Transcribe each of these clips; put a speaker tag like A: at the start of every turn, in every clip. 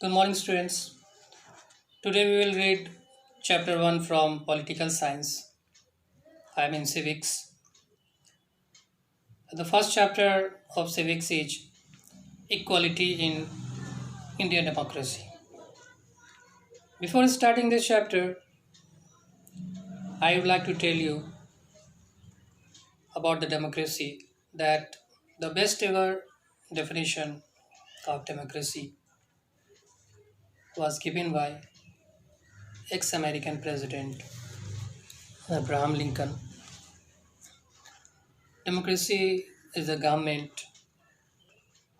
A: Good morning, students. Today we will read chapter 1 from Political Science. I am in Civics. The first chapter of Civics is Equality in Indian Democracy. Before starting this chapter, I would like to tell you about the democracy that the best ever definition of democracy was given by ex American President Abraham Lincoln. Democracy is the government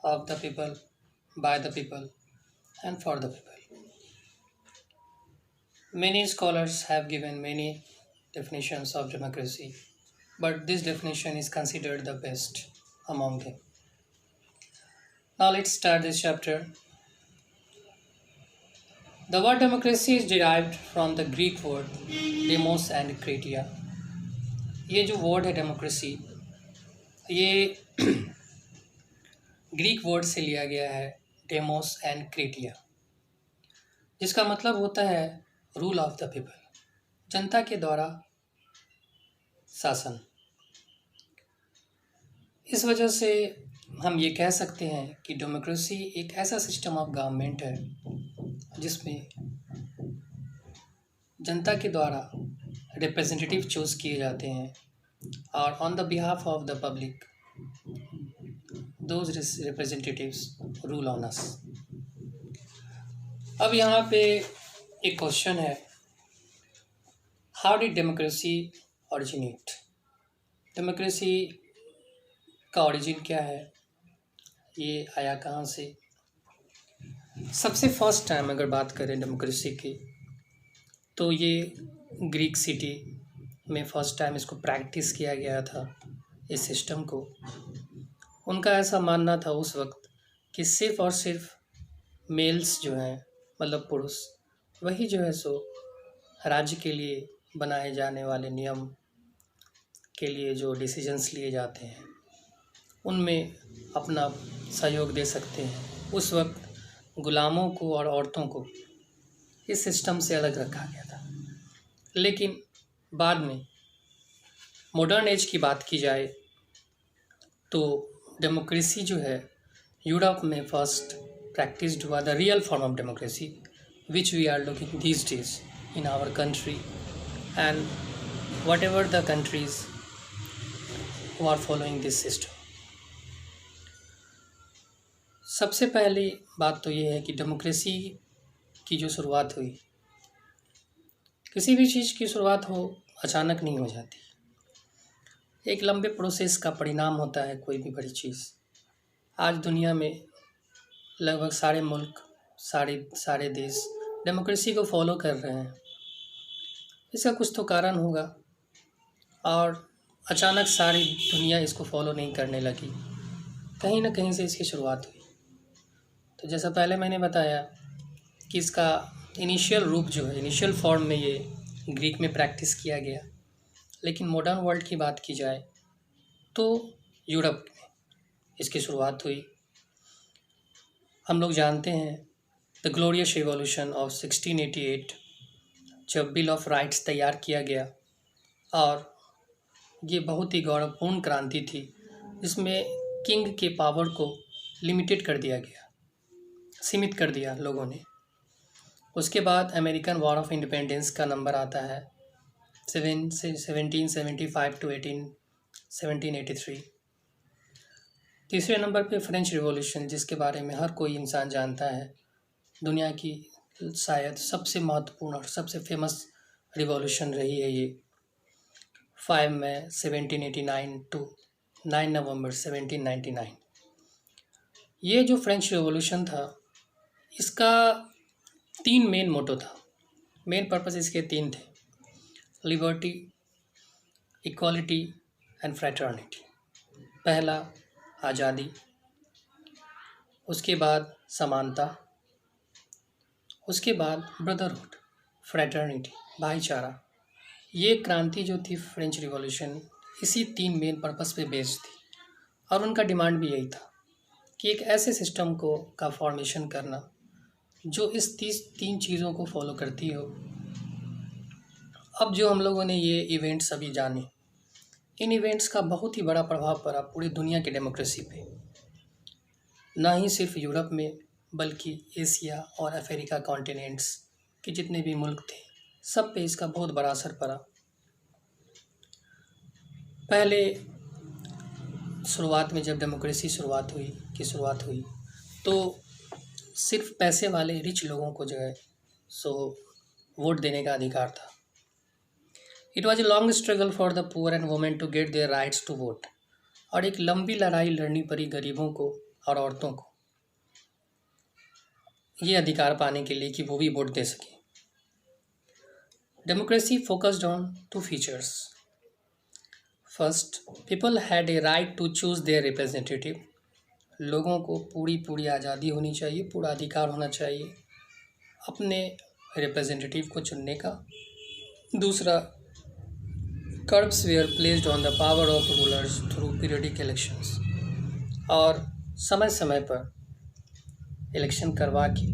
A: of the people, by the people, and for the people. Many scholars have given many definitions of democracy, but this definition is considered the best among them. Now let's start this chapter. The word democracy is derived from the Greek word demos and kratia. ये जो word है democracy ये Greek word से लिया गया है demos and क्रेटिया, जिसका मतलब होता है रूल ऑफ द पीपल, जनता के द्वारा शासन। इस वजह से हम ये कह सकते हैं कि डेमोक्रेसी एक ऐसा सिस्टम ऑफ गवर्नमेंट है जिसमें जनता के द्वारा रिप्रेजेंटेटिव चूज किए जाते हैं और on the behalf of the public those representatives rule on us. अब यहाँ पे एक क्वेश्चन है, how did democracy originate? Democracy का ओरिजिन क्या है, ये आया कहाँ से? सबसे फर्स्ट टाइम अगर बात करें डेमोक्रेसी की तो ये ग्रीक सिटी में फर्स्ट टाइम इसको प्रैक्टिस किया गया था, इस सिस्टम को। उनका ऐसा मानना था उस वक्त कि सिर्फ और सिर्फ मेल्स जो हैं, मतलब पुरुष, वही जो है सो राज्य के लिए बनाए जाने वाले नियम के लिए जो डिसीजंस लिए जाते हैं उनमें अपना सहयोग दे सकते हैं। उस वक्त गुलामों को और औरतों को इस सिस्टम से अलग रखा गया था। लेकिन बाद में मॉडर्न एज की बात की जाए तो डेमोक्रेसी जो है यूरोप में फर्स्ट प्रैक्टिस्ड हुआ, the real form of democracy which we are looking these days in our country and whatever the countries who are following this system. सबसे पहली बात तो ये है कि डेमोक्रेसी की जो शुरुआत हुई, किसी भी चीज़ की शुरुआत हो अचानक नहीं हो जाती, एक लंबे प्रोसेस का परिणाम होता है कोई भी बड़ी चीज़। आज दुनिया में लगभग सारे मुल्क, सारे देश डेमोक्रेसी को फॉलो कर रहे हैं। इसका कुछ तो कारण होगा और अचानक सारी दुनिया इसको फॉलो नहीं करने लगी, कहीं ना कहीं से इसकी शुरुआत हुई। तो जैसा पहले मैंने बताया कि इसका इनिशियल रूप जो है, इनिशियल फॉर्म में ये ग्रीक में प्रैक्टिस किया गया, लेकिन मॉडर्न वर्ल्ड की बात की जाए तो यूरोप में इसकी शुरुआत हुई। हम लोग जानते हैं द ग्लोरियस रिवॉल्यूशन ऑफ 1688, जब बिल ऑफ राइट्स तैयार किया गया, और ये बहुत ही गौरवपूर्ण क्रांति थी जिसमें किंग के पावर को लिमिटेड कर दिया गया, सीमित कर दिया लोगों ने। उसके बाद अमेरिकन वॉर ऑफ इंडिपेंडेंस का नंबर आता है 1775 टू 1783। तीसरे नंबर पे फ्रेंच रिवॉल्यूशन, जिसके बारे में हर कोई इंसान जानता है, दुनिया की शायद सबसे महत्वपूर्ण और सबसे फेमस रिवॉल्यूशन रही है ये। 5 मई 1789 टू 9 नवंबर 1799। ये जो फ्रेंच रिवॉल्यूशन था, इसका 3 मेन मोटो था, मेन पर्पस इसके 3 थे: लिबर्टी, इक्वालिटी एंड फ्रैटर्निटी। पहला आज़ादी, उसके बाद समानता, उसके बाद ब्रदरहुड, फ्रैटर्निटी, भाईचारा। ये क्रांति जो थी फ्रेंच रिवॉल्यूशन, इसी 3 मेन पर्पस पे बेस्ड थी, और उनका डिमांड भी यही था कि एक ऐसे सिस्टम को का फॉर्मेशन करना जो इस तीन चीज़ों को फॉलो करती हो। अब जो हम लोगों ने ये इवेंट्स अभी जाने, इन इवेंट्स का बहुत ही बड़ा प्रभाव पड़ा पूरी दुनिया की डेमोक्रेसी पे। ना ही सिर्फ यूरोप में बल्कि एशिया और अफ्रीका कॉन्टिनेंट्स के जितने भी मुल्क थे, सब पे इसका बहुत बड़ा असर पड़ा। पहले शुरुआत में जब डेमोक्रेसी शुरुआत हुई तो सिर्फ पैसे वाले रिच लोगों को जो है सो वोट देने का अधिकार था। It was a long struggle for the poor and women to get their rights to vote. और एक लंबी लड़ाई लड़नी पड़ी गरीबों को और औरतों को ये अधिकार पाने के लिए कि वो भी वोट दे सकें। Democracy focused on two features. First, people had a right to choose their representative. लोगों को पूरी आज़ादी होनी चाहिए, पूरा अधिकार होना चाहिए अपने रिप्रेजेंटेटिव को चुनने का। दूसरा, curbs were placed on the power of rulers through periodic elections. और समय समय पर इलेक्शन करवा के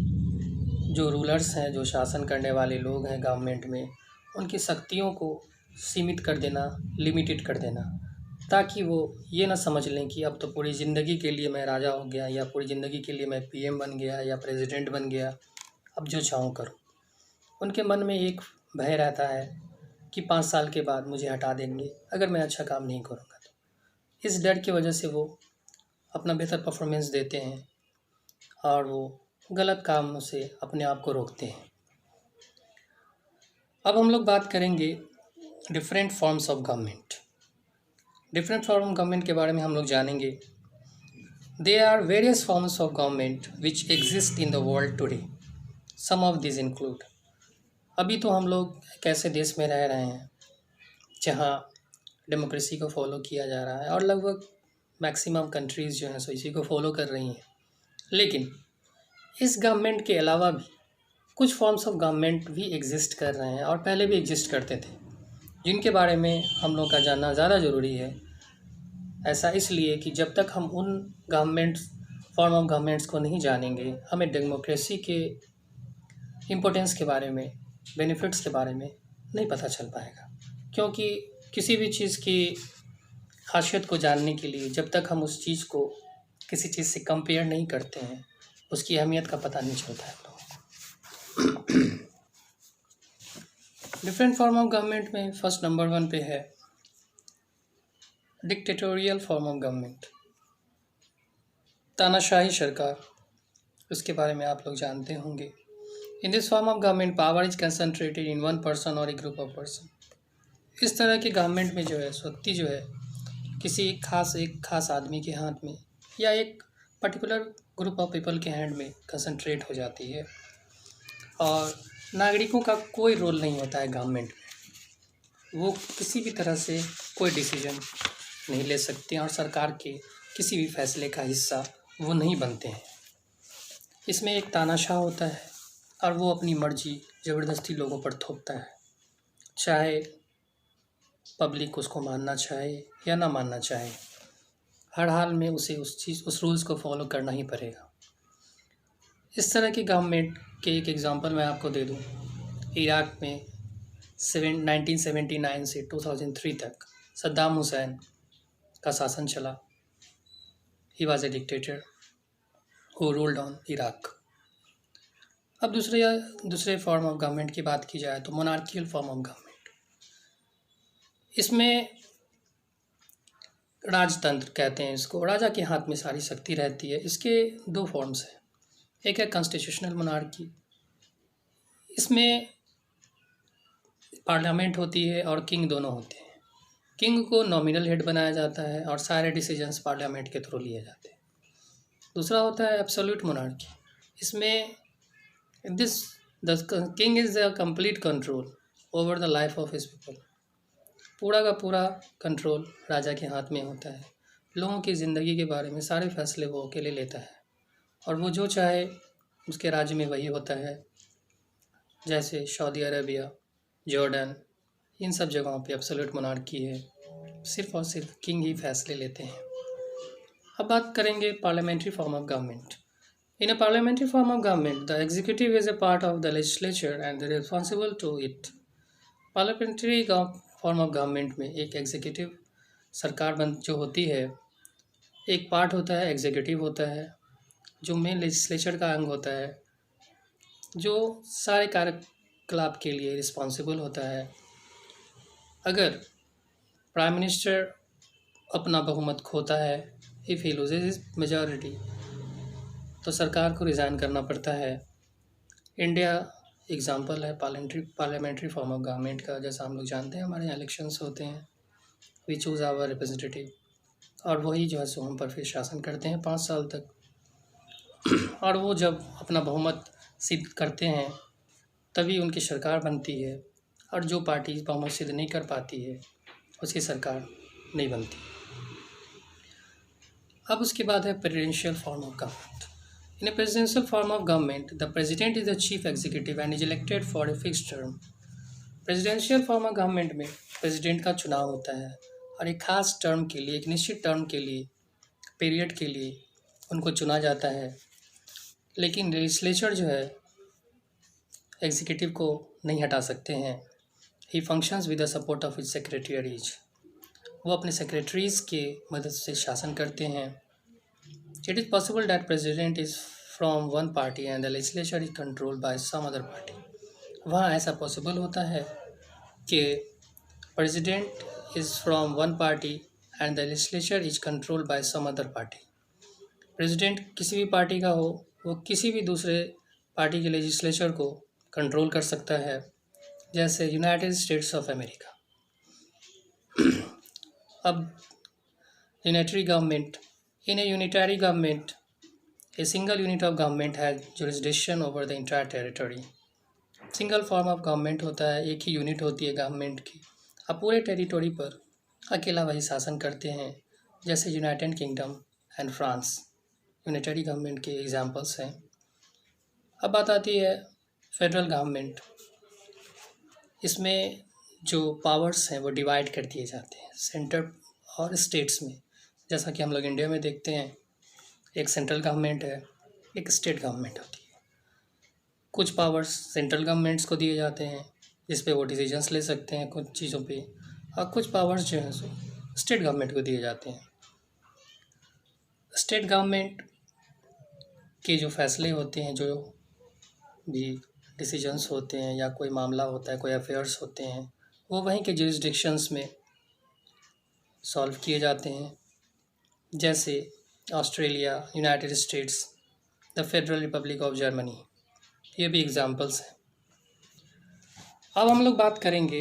A: जो रूलर्स हैं, जो शासन करने वाले लोग हैं गवर्नमेंट में, उनकी शक्तियों को सीमित कर देना, लिमिटेड कर देना, ताकि वो ये ना समझ लें कि अब तो पूरी ज़िंदगी के लिए मैं राजा हो गया या पूरी ज़िंदगी के लिए मैं पीएम बन गया या प्रेसिडेंट बन गया, अब जो चाहूँ करूँ। उनके मन में एक भय रहता है कि 5 साल के बाद मुझे हटा देंगे अगर मैं अच्छा काम नहीं करूँगा। तो इस डर की वजह से वो अपना बेहतर परफॉर्मेंस देते हैं और वो गलत कामों से अपने आप को रोकते हैं। अब हम लोग बात करेंगे different forms of government. Different form of government के बारे में हम लोग जानेंगे। There are various forms of government which exist in the world today. Some of this include. अभी तो हम लोग एक ऐसे देश में रह रहे हैं जहाँ डेमोक्रेसी को फॉलो किया जा रहा है और लगभग मैक्सिमम कंट्रीज़ जो हैं सो इसी को फॉलो कर रही हैं। लेकिन इस गवर्नमेंट के अलावा भी कुछ फॉर्म्स ऑफ गवर्नमेंट भी एग्जिस्ट कर रहे हैं और पहले भी एग्जिस्ट करते थे, जिनके बारे में हम लोग का जानना ज़्यादा ज़रूरी है। ऐसा इसलिए कि जब तक हम उन फॉर्म ऑफ गवर्नमेंट्स को नहीं जानेंगे, हमें डेमोक्रेसी के इम्पोर्टेंस के बारे में, बेनिफिट्स के बारे में नहीं पता चल पाएगा। क्योंकि किसी भी चीज़ की खासियत को जानने के लिए जब तक हम उस चीज़ को किसी चीज़ से कंपेयर नहीं करते हैं, उसकी अहमियत का पता नहीं चलता है लोगों को। डिफरेंट फॉर्म ऑफ गवर्नमेंट में फर्स्ट नंबर 1 पे है डिक्टेटोरियल फॉर्म ऑफ गवर्नमेंट, तानाशाही सरकार। उसके बारे में आप लोग जानते होंगे। In this form of government power is concentrated in one person और ए ग्रुप ऑफ पर्सन। इस तरह की गवर्नमेंट में जो है शक्ति जो है किसी एक खास आदमी के हाथ में या एक पर्टिकुलर ग्रुप ऑफ पीपल के हैंड में कंसंट्रेट हो जाती है और नागरिकों का कोई रोल नहीं होता है गवर्नमेंट में। वो किसी भी तरह से कोई डिसीजन नहीं ले सकते और सरकार के किसी भी फैसले का हिस्सा वो नहीं बनते हैं। इसमें एक तानाशाह होता है और वो अपनी मर्जी ज़बरदस्ती लोगों पर थोपता है, चाहे पब्लिक उसको मानना चाहे या ना मानना चाहे। हर हाल में उसे उस रूल्स को फॉलो करना ही पड़ेगा। इस तरह की गवर्नमेंट के एक एग्जांपल मैं आपको दे दूं। इराक में 1979 से 2003 तक सद्दाम हुसैन का शासन चला। He was a dictator who ruled on Iraq. अब दूसरे फॉर्म ऑफ गवर्नमेंट की बात की जाए तो मोनार्कियल फॉर्म ऑफ गवर्नमेंट। इसमें राजतंत्र कहते हैं इसको, राजा के हाथ में सारी शक्ति रहती है। इसके 2 फॉर्म्स हैं। एक है कॉन्स्टिट्यूशनल मोनार्की, इसमें पार्लियामेंट होती है और किंग दोनों होते हैं। किंग को नॉमिनल हेड बनाया जाता है और सारे डिसीजंस पार्लियामेंट के थ्रू लिए जाते हैं। दूसरा होता है एब्सोल्यूट मोनार्की। इसमें the king is the complete control over the life of his people. पूरा का पूरा कंट्रोल राजा के हाथ में होता है। लोगों की ज़िंदगी के बारे में सारे फैसले वो अकेले लेता है और वो जो चाहे उसके राज्य में वही होता है। जैसे सऊदी अरेबिया, जॉर्डन, इन सब जगहों पे एब्सोल्यूट मोनार्की है, सिर्फ और सिर्फ किंग ही फैसले लेते हैं। अब बात करेंगे parliamentary form of government. In a parliamentary form of government, the executive is a part of the legislature and they are responsible to it. Parliamentary form of government में एक एग्जीक्यूटिव सरकार बन जो होती है, एक पार्ट होता है एग्जीक्यूटिव होता है जो मेन लेजिस्लेचर का अंग होता है, जो सारे कार्यकलाप के लिए रिस्पॉन्सिबल होता है। अगर प्राइम मिनिस्टर अपना बहुमत खोता है, if he loses his majority, तो सरकार को रिज़ाइन करना पड़ता है। इंडिया एग्जांपल है पार्लियामेंट्री फॉर्म ऑफ गवर्नमेंट का। जैसा हम लोग जानते हैं, हमारे यहाँ इलेक्शंस होते हैं, वी चूज़ आवर रिप्रेजेंटेटिव, और वही जो है सो हम पर फिर शासन करते हैं 5 साल तक। और वो जब अपना बहुमत सिद्ध करते हैं तभी उनकी सरकार बनती है, और जो पार्टी बहुमत सिद्ध नहीं कर पाती है उसकी सरकार नहीं बनती। अब उसके बाद है presidential form of government. In A presidential form of government the president is the chief executive and is elected for a fixed term. Presidential form of government में प्रेसिडेंट का चुनाव होता है और एक खास टर्म के लिए, एक निश्चित टर्म के लिए, पीरियड के लिए उनको चुना जाता है। लेकिन लेजिस्लेचर जो है एग्जीक्यूटिव को नहीं हटा सकते हैं। He functions with the support of his secretaries. वो अपने सेक्रेटरीज के मदद से शासन करते हैं। It is possible that president is from one party and the legislature is controlled by some other party. वहाँ ऐसा पॉसिबल होता है कि president is from one party and the legislature is controlled by some other party. President किसी भी party का हो, वो किसी भी दूसरे पार्टी के लेजिस्लेचर को कंट्रोल कर सकता है, जैसे यूनाइटेड स्टेट्स ऑफ अमेरिका। अब unitary government, in A unitary government a single unit of government has jurisdiction over the entire territory. Single form of government होता है, एक ही यूनिट होती है गवर्नमेंट की, अब पूरे टेरिटोरी पर अकेला वही शासन करते हैं, जैसे United kingdom and France unitary government के एग्जांपल्स हैं। अब बात आती है फेडरल गवर्नमेंट। इसमें जो पावर्स हैं वो डिवाइड कर दिए जाते हैं सेंटर और स्टेट्स में। जैसा कि हम लोग इंडिया में देखते हैं, एक सेंट्रल गवर्नमेंट है, एक स्टेट गवर्नमेंट होती है। कुछ पावर्स सेंट्रल गवर्नमेंट्स को दिए जाते हैं जिस पे वो डिसीजंस ले सकते हैं कुछ चीज़ों पे, और कुछ पावर्स जो हैं सो स्टेट गवर्नमेंट को दिए जाते हैं। स्टेट गवर्नमेंट के जो फैसले होते हैं, जो भी डिसीजंस होते हैं या कोई मामला होता है, कोई अफेयर्स होते हैं, वो वहीं के जुरिसडिक्शंस में सॉल्व किए जाते हैं, जैसे Australia, United states, the federal Republic of Germany, ये भी एग्जांपल्स हैं। अब हम लोग बात करेंगे